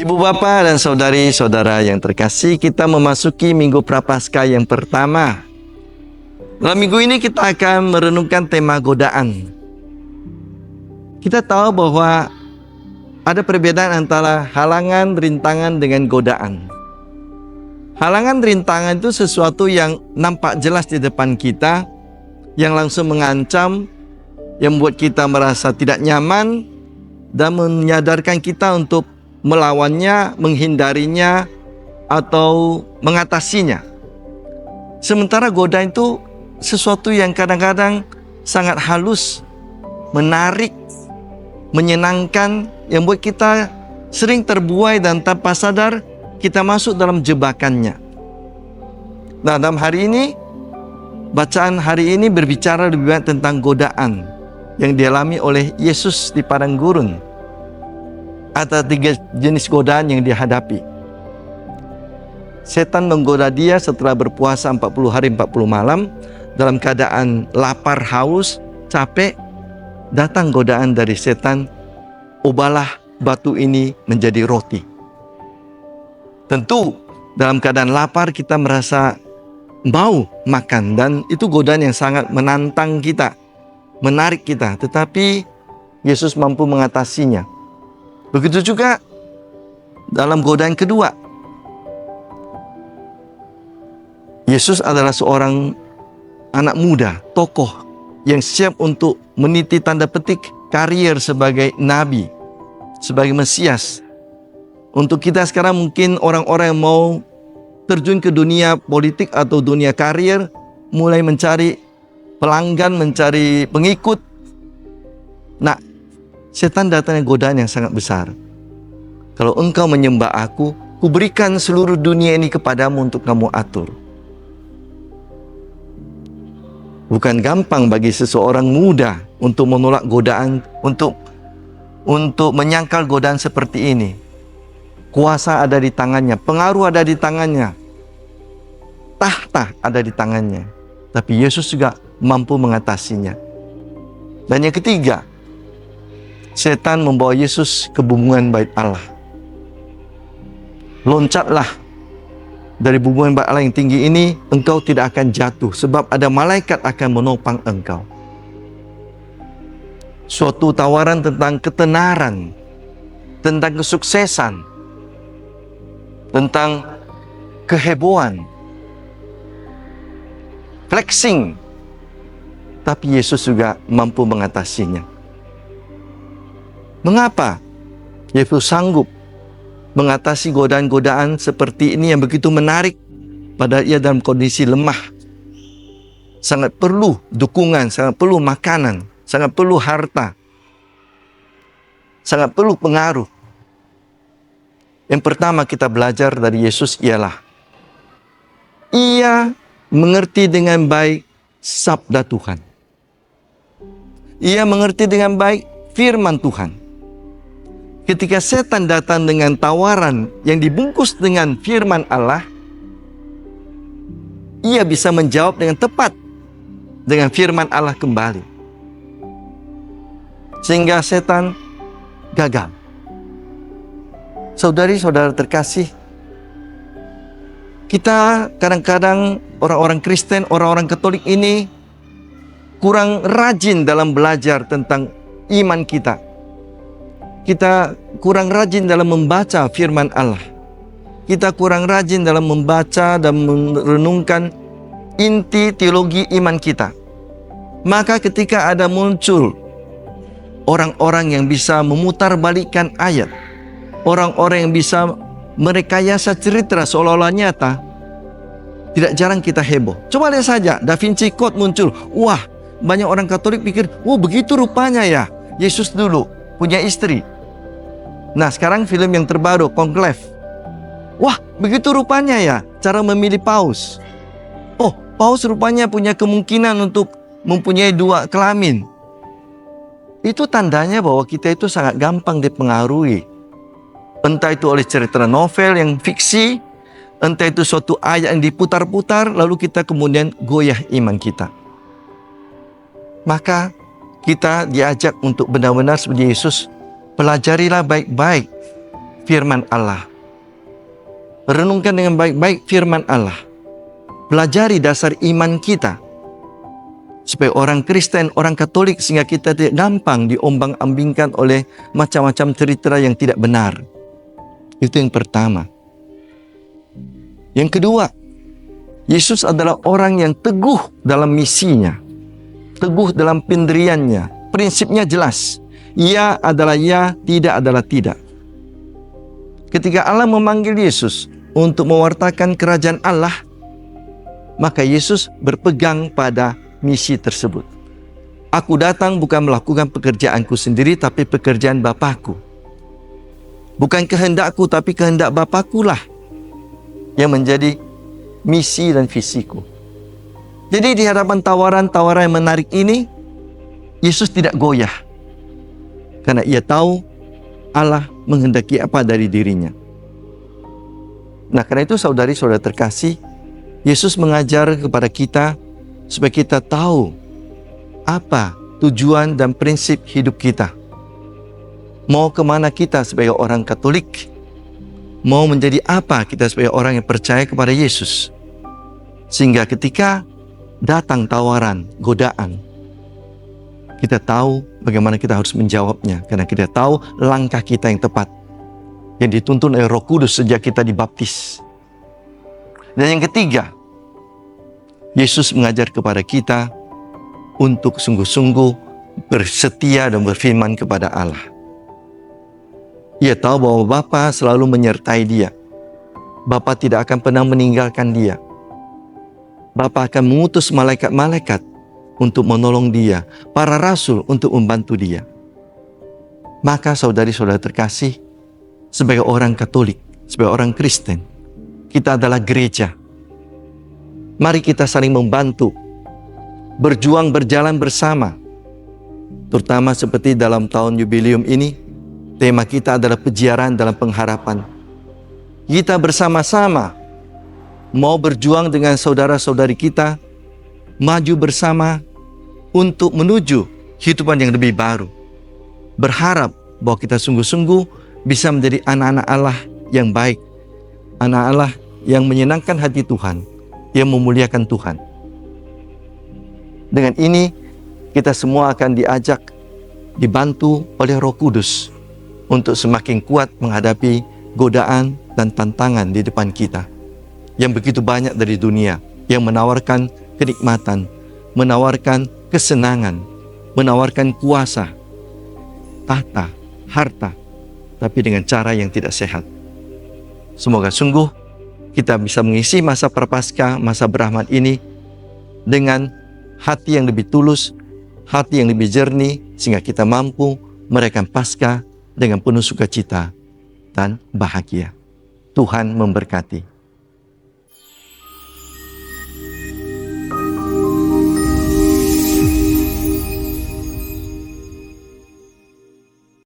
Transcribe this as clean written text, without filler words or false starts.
Ibu bapa dan saudari-saudara yang terkasih, kita memasuki Minggu Prapaskah yang pertama. Dalam minggu ini kita akan merenungkan tema godaan. Kita tahu bahwa ada perbedaan antara halangan, rintangan dengan godaan. Halangan, rintangan itu sesuatu yang nampak jelas di depan kita, yang langsung mengancam, yang membuat kita merasa tidak nyaman, dan menyadarkan kita untuk melawannya, menghindarinya, atau mengatasinya. Sementara godaan itu sesuatu yang kadang-kadang sangat halus, menarik, menyenangkan, yang buat kita sering terbuai dan tanpa sadar kita masuk dalam jebakannya. Nah, dalam hari ini, bacaan hari ini berbicara lebih banyak tentang godaan yang dialami oleh Yesus di padang gurun. Ada 3 jenis godaan yang dihadapi. Setan menggoda dia setelah berpuasa 40 hari 40 malam. Dalam keadaan lapar, haus, capek, datang godaan dari setan, ubahlah batu ini menjadi roti. Tentu dalam keadaan lapar kita merasa mau makan, dan itu godaan yang sangat menantang kita, menarik kita. Tetapi Yesus mampu mengatasinya. Begitu juga dalam godaan kedua. Yesus adalah seorang anak muda, tokoh yang siap untuk meniti tanda petik karier sebagai nabi, sebagai Mesias. Untuk kita sekarang mungkin orang-orang yang mau terjun ke dunia politik atau dunia karier, mulai mencari pelanggan, mencari pengikut. Nah, setan datangnya godaan yang sangat besar. Kalau engkau menyembah aku, kuberikan seluruh dunia ini kepadamu untuk kamu atur. Bukan gampang bagi seseorang muda untuk menolak godaan, untuk menyangkal godaan seperti ini. Kuasa ada di tangannya, pengaruh ada di tangannya, tahta ada di tangannya. Tapi Yesus juga mampu mengatasinya. Dan yang ketiga, setan membawa Yesus ke bumbungan bait Allah. Loncatlah dari bumbungan bait Allah yang tinggi ini, engkau tidak akan jatuh, sebab ada malaikat akan menopang engkau. Suatu tawaran tentang ketenaran, tentang kesuksesan, tentang kehebohan, flexing. Tapi Yesus juga mampu mengatasinya. Mengapa Yesus sanggup mengatasi godaan-godaan seperti ini yang begitu menarik, padahal ia dalam kondisi lemah, sangat perlu dukungan, sangat perlu makanan, sangat perlu harta, sangat perlu pengaruh. Yang pertama kita belajar dari Yesus ialah ia mengerti dengan baik sabda Tuhan. Ia mengerti dengan baik firman Tuhan. Ketika setan datang dengan tawaran yang dibungkus dengan firman Allah, ia bisa menjawab dengan tepat dengan firman Allah kembali. Sehingga setan gagal. Saudari-saudara terkasih, kita kadang-kadang orang-orang Kristen, orang-orang Katolik ini kurang rajin dalam belajar tentang iman kita. Kita kurang rajin dalam membaca firman Allah. Kita kurang rajin dalam membaca dan merenungkan inti teologi iman kita. Maka ketika ada muncul orang-orang yang bisa memutarbalikkan ayat, orang-orang yang bisa merekayasa cerita seolah-olah nyata, tidak jarang kita heboh. Coba lihat saja, Da Vinci Code muncul. Wah, banyak orang Katolik pikir, oh begitu rupanya ya Yesus dulu punya istri. Nah, sekarang film yang terbaru, Conclave. Wah, begitu rupanya ya cara memilih paus. Oh, paus rupanya punya kemungkinan untuk mempunyai 2 kelamin. Itu tandanya bahwa kita itu sangat gampang dipengaruhi. Entah itu oleh cerita novel yang fiksi, entah itu suatu ayat yang diputar-putar, lalu kita kemudian goyah iman kita. Maka kita diajak untuk benar-benar seperti Yesus, pelajarilah baik-baik firman Allah. Renungkan dengan baik-baik firman Allah. Pelajari dasar iman kita. Supaya orang Kristen, orang Katolik, sehingga kita tidak gampang diombang-ambingkan oleh macam-macam cerita yang tidak benar. Itu yang pertama. Yang kedua, Yesus adalah orang yang teguh dalam misinya, teguh dalam pendiriannya. Prinsipnya jelas. Ya adalah ya, tidak adalah tidak. Ketika Allah memanggil Yesus untuk mewartakan kerajaan Allah, maka Yesus berpegang pada misi tersebut. Aku datang bukan melakukan pekerjaanku sendiri, tapi pekerjaan Bapakku. Bukan kehendakku, tapi kehendak Bapakku lah yang menjadi misi dan visiku. Jadi di hadapan tawaran-tawaran yang menarik ini, Yesus tidak goyah. Karena ia tahu Allah menghendaki apa dari dirinya. Nah, karena itu saudari-saudara terkasih, Yesus mengajar kepada kita supaya kita tahu apa tujuan dan prinsip hidup kita. Mau kemana kita sebagai orang Katolik? Mau menjadi apa kita sebagai orang yang percaya kepada Yesus? Sehingga ketika datang tawaran, godaan, kita tahu bagaimana kita harus menjawabnya. Karena kita tahu langkah kita yang tepat, yang dituntun oleh Roh Kudus sejak kita dibaptis. Dan yang ketiga, Yesus mengajar kepada kita untuk sungguh-sungguh bersetia dan berfirman kepada Allah. Ia tahu bahwa Bapa selalu menyertai dia. Bapa tidak akan pernah meninggalkan dia. Bapa akan mengutus malaikat-malaikat untuk menolong dia, para rasul untuk membantu dia. Maka saudari-saudara terkasih, sebagai orang Katolik, sebagai orang Kristen, kita adalah gereja. Mari kita saling membantu, berjuang berjalan bersama. Terutama seperti dalam tahun jubileum ini, tema kita adalah peziarah dalam pengharapan. Kita bersama-sama mau berjuang dengan saudara-saudari kita, maju bersama untuk menuju kehidupan yang lebih baru. Berharap bahwa kita sungguh-sungguh bisa menjadi anak-anak Allah yang baik, anak Allah yang menyenangkan hati Tuhan, yang memuliakan Tuhan. Dengan ini, kita semua akan diajak, dibantu oleh Roh Kudus untuk semakin kuat menghadapi godaan dan tantangan di depan kita yang begitu banyak dari dunia, yang menawarkan kenikmatan, menawarkan kesenangan, menawarkan kuasa, tahta, harta, tapi dengan cara yang tidak sehat. Semoga sungguh kita bisa mengisi masa Prapaskah, masa berahmat ini dengan hati yang lebih tulus, hati yang lebih jernih, sehingga kita mampu merayakan Paskah dengan penuh sukacita dan bahagia. Tuhan memberkati.